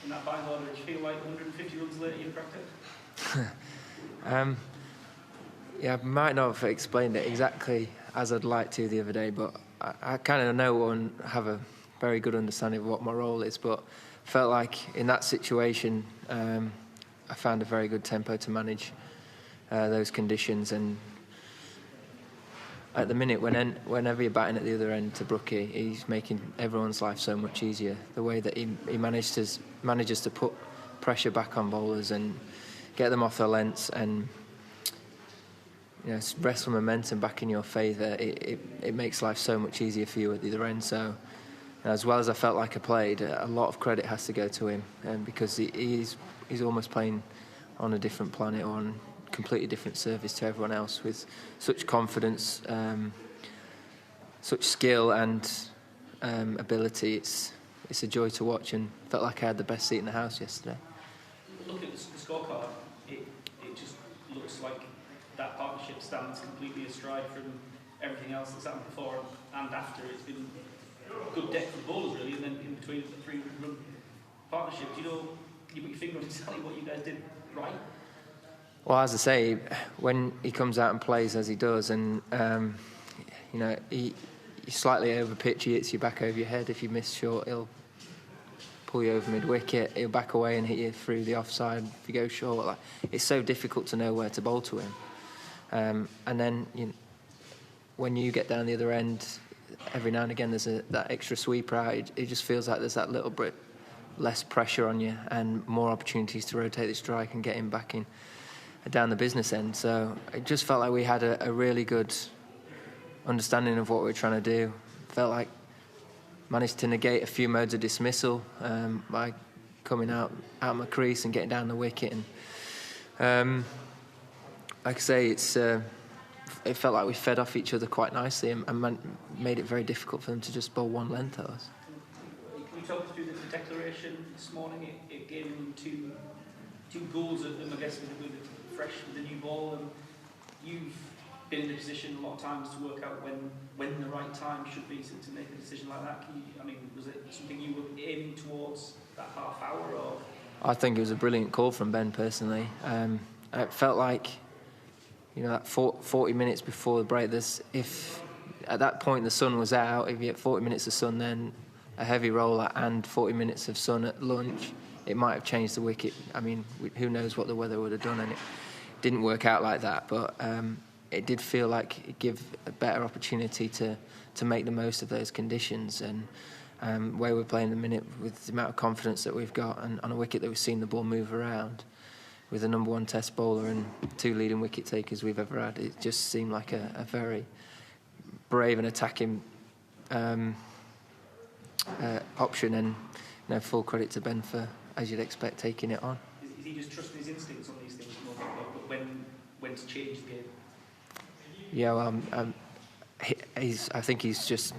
in that bind order? Did you feel like 150 runs later you cracked it? Yeah, I might not have explained it exactly as I'd like to the other day, but I kind of know and have a very good understanding of what my role is, but felt like in that situation I found a very good tempo to manage those conditions. And at the minute, whenever you're batting at the other end to Brookie, he's making everyone's life so much easier. The way that he manages to put pressure back on bowlers and get them off their lengths and wrestle momentum back in your favour, it makes life so much easier for you at the other end. So as well as I felt like I played, a lot of credit has to go to him, because he's almost playing on a different planet or on completely different service to everyone else with such confidence, such skill and ability. It's a joy to watch, and felt like I had the best seat in the house yesterday. Looking at the scorecard, it just looks like that partnership stands completely astride from everything else that's happened before and after. It's been good depth for bowlers really, and then in between the 300-run partnership. Do you put your finger on to tell you what you guys did right? Well, as I say, when he comes out and plays as he does, and he slightly over pitch, he hits you back over your head. If you miss short, he'll pull you over mid-wicket. He'll back away and hit you through the offside if you go short. It's so difficult to know where to bowl to him. And then when you get down the other end, every now and again there's that extra sweeper out. It just feels like there's that little bit less pressure on you and more opportunities to rotate the strike and get him back in down the business end. So it just felt like we had a really good understanding of what we were trying to do. Felt like managed to negate a few modes of dismissal by coming out my crease and getting down the wicket. And like I say, it felt like we fed off each other quite nicely and made it very difficult for them to just bowl one length at us. Can you talk us through the declaration this morning? It gave them two goals at them, I guess, with fresh with the new ball, and you've been in a position a lot of times to work out when the right time should be to make a decision like that. Was it something you were aiming towards that half hour, or? I think it was a brilliant call from Ben personally. It felt like, that 40 minutes before the break, if at that point the sun was out, if you get 40 minutes of sun, then a heavy roller and 40 minutes of sun at lunch, it might have changed the wicket. Who knows what the weather would have done, and it didn't work out like that. But it did feel like it gave a better opportunity to make the most of those conditions. And where we're playing the minute with the amount of confidence that we've got, and on a wicket that we've seen the ball move around, with the number one test bowler and two leading wicket takers we've ever had, it just seemed like a very brave and attacking option. And full credit to Ben for, as you'd expect, taking it on. Is he just trusting his instincts on these things but when to change the game? Yeah, well, I think he's just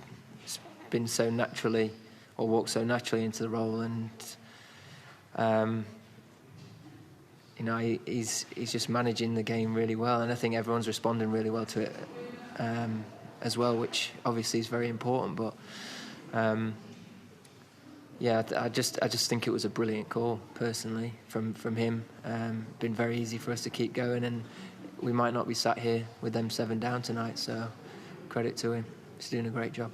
been so naturally, or walked so naturally into the role, and he's just managing the game really well, and I think everyone's responding really well to it as well, which obviously is very important. But I just think it was a brilliant call personally from him. Been very easy for us to keep going, and we might not be sat here with them 7 down tonight. So credit to him. He's doing a great job.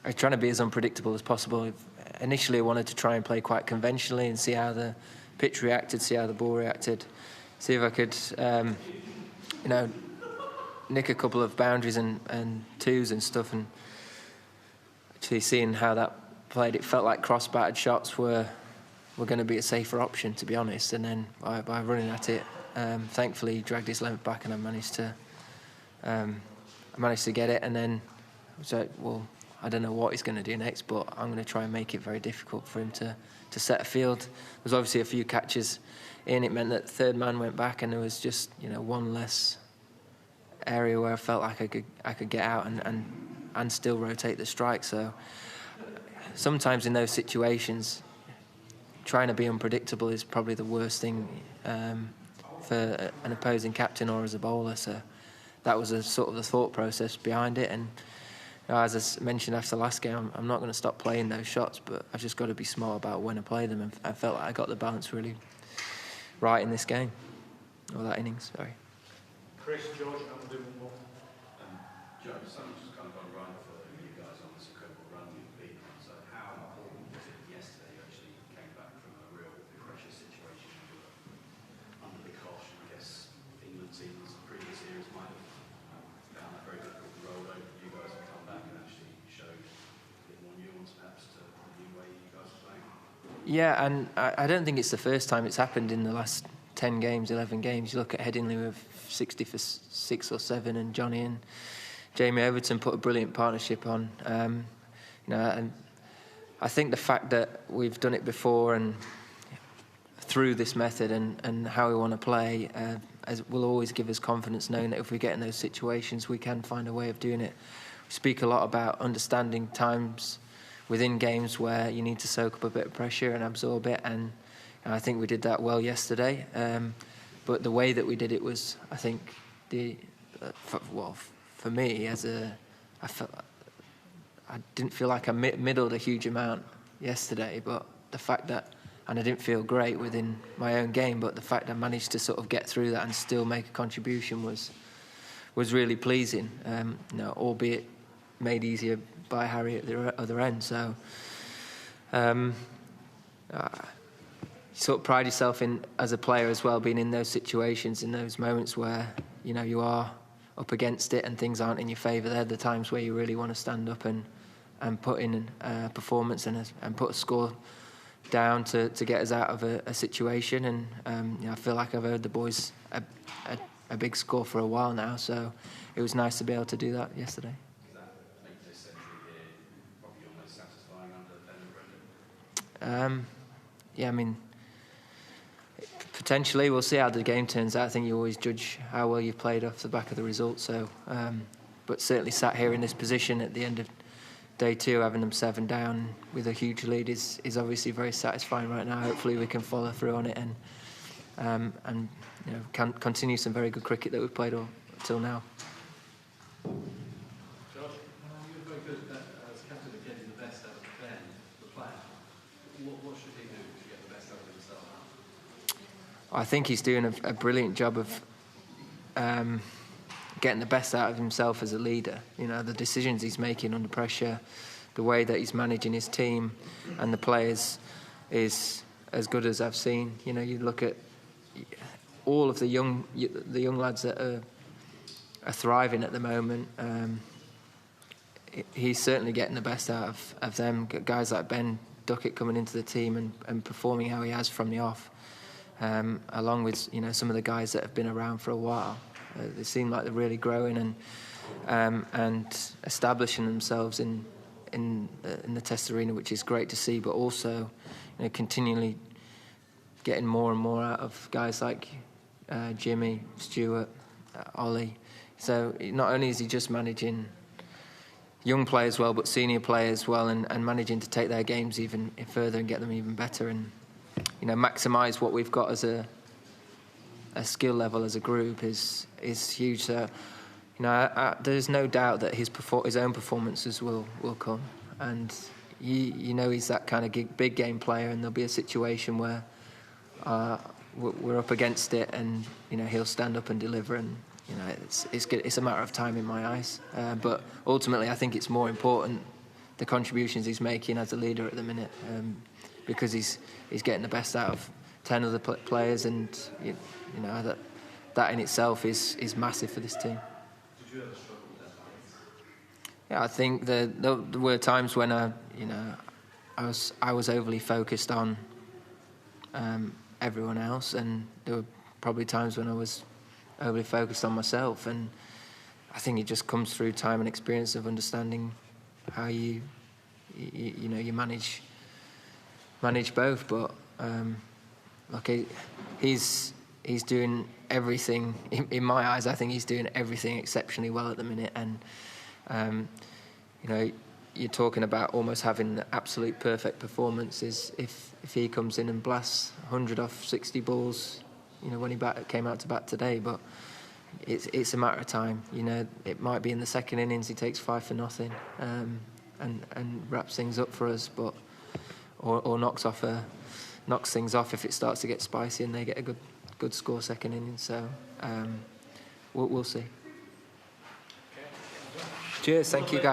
I'm trying to be as unpredictable as possible. Initially, I wanted to try and play quite conventionally and see how the pitch reacted, see how the ball reacted, see if I could, nick a couple of boundaries and twos and stuff, and actually seeing how that played. It felt like cross-batted shots were going to be a safer option, to be honest. And then by running at it, thankfully, he dragged his length back, and I managed to get it. And then I was like, well, I don't know what he's going to do next, but I'm going to try and make it very difficult for him to set a field. There was obviously a few catches in. It meant that the third man went back, and there was just one less area where I felt like I could get out and still rotate the strike. So sometimes in those situations, trying to be unpredictable is probably the worst thing for an opposing captain or as a bowler. So that was a sort of the thought process behind it. And as I mentioned after the last game, I'm not going to stop playing those shots, but I've just got to be smart about when I play them. And I felt like I got the balance really right in this game, or that innings, sorry. Chris, George, and we'll do one more. Joe, something's just kind of gone right for you guys on this incredible run you've been on. So how important was it yesterday you actually came back from a real pressure situation? You were under the cosh, and I guess England teams previous years might have found that very difficult to roll over. You guys have come back and actually showed a bit more nuance perhaps to the new way you guys are playing. Yeah, and I don't think it's the first time it's happened in the last 10 games, 11 games. You look at Headingley with 60 for 6 or 7, and Johnny and Jamie Overton put a brilliant partnership on. And I think the fact that we've done it before and through this method and how we want to play will always give us confidence, knowing that if we get in those situations, we can find a way of doing it. We speak a lot about understanding times within games where you need to soak up a bit of pressure and absorb it, and I think we did that well yesterday. But the way that we did it was, I think, for me, I didn't feel like I middled a huge amount yesterday, but the fact that, and I didn't feel great within my own game, but the fact I managed to sort of get through that and still make a contribution was really pleasing, albeit made easier by Harry at the other end. So sort of pride yourself in, as a player as well, being in those situations, in those moments where you are up against it and things aren't in your favour. They're the times where you really want to stand up and put in a performance and put a score down to get us out of a situation. And I feel like I've owed the boys a big score for a while now, so it was nice to be able to do that yesterday. Does that make this century here probably your most satisfying under Brendan? Yeah, I mean, potentially we'll see how the game turns out. I think you always judge how well you've played off the back of the result. So, but certainly sat here in this position at the end of day 2, having them 7 down with a huge lead is obviously very satisfying right now. Hopefully we can follow through on it and can continue some very good cricket that we've played till now. George? You're very good as captain of getting the best out of Ben, the player. What should he do to get the best out of himself? I think he's doing a brilliant job of getting the best out of himself as a leader. The decisions he's making under pressure, the way that he's managing his team and the players is as good as I've seen. You look at all of the young lads that are thriving at the moment. He's certainly getting the best out of them. Guys like Ben Duckett coming into the team and performing how he has from the off, along with some of the guys that have been around for a while. They seem like they're really growing and establishing themselves in the Test arena, which is great to see. But also, continually getting more and more out of guys like Jimmy, Stewart, Ollie. So not only is he just managing young players well, but senior players well, and managing to take their games even further and get them even better, and maximise what we've got as a skill level as a group is huge. So there's no doubt that his own performances will come, and he's that kind of big game player, and there'll be a situation where we're up against it, and he'll stand up and deliver, and it's a matter of time in my eyes. But ultimately, I think it's more important the contributions he's making as a leader at the minute, because he's getting the best out of 10 other players, and that in itself is massive for this team. Did you ever struggle with that? Yeah, I think there were times when I was overly focused on everyone else, and there were probably times when I was overly focused on myself, and I think it just comes through time and experience of understanding how you manage both. But he's he's doing everything. In my eyes, I think he's doing everything exceptionally well at the minute. And you know, you're talking about almost having the absolute perfect performances if he comes in and blasts 100 off 60 balls. You know, when he came out to bat today, but it's a matter of time. You know, it might be in the second innings he takes 5 for nothing, and wraps things up for us, but or knocks things off if it starts to get spicy and they get a good score second innings. So we'll see. Cheers, thank you guys.